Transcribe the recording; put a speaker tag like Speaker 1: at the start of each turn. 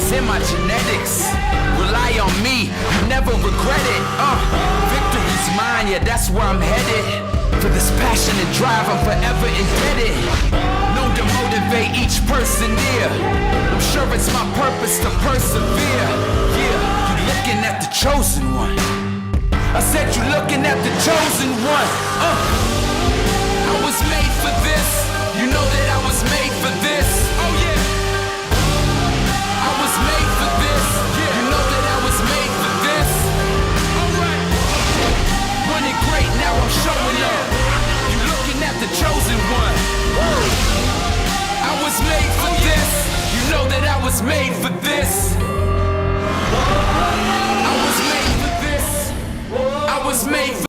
Speaker 1: In my genetics, rely on me, you never regret it. Victory's mine, yeah, that's where I'm headed. For this passion and drive, I'm forever indebted. Known to motivate each person near. I'm sure it's my purpose to persevere. Yeah, you looking at the chosen one. I said you looking at the chosen one. I was made for this. You know that I was made for this. Oh yeah. Made for this, yeah. You know that I was made for this. Alright. Running great, now I'm showing up. You looking at the chosen one. Woo. I was made for this. You know that I was made for this.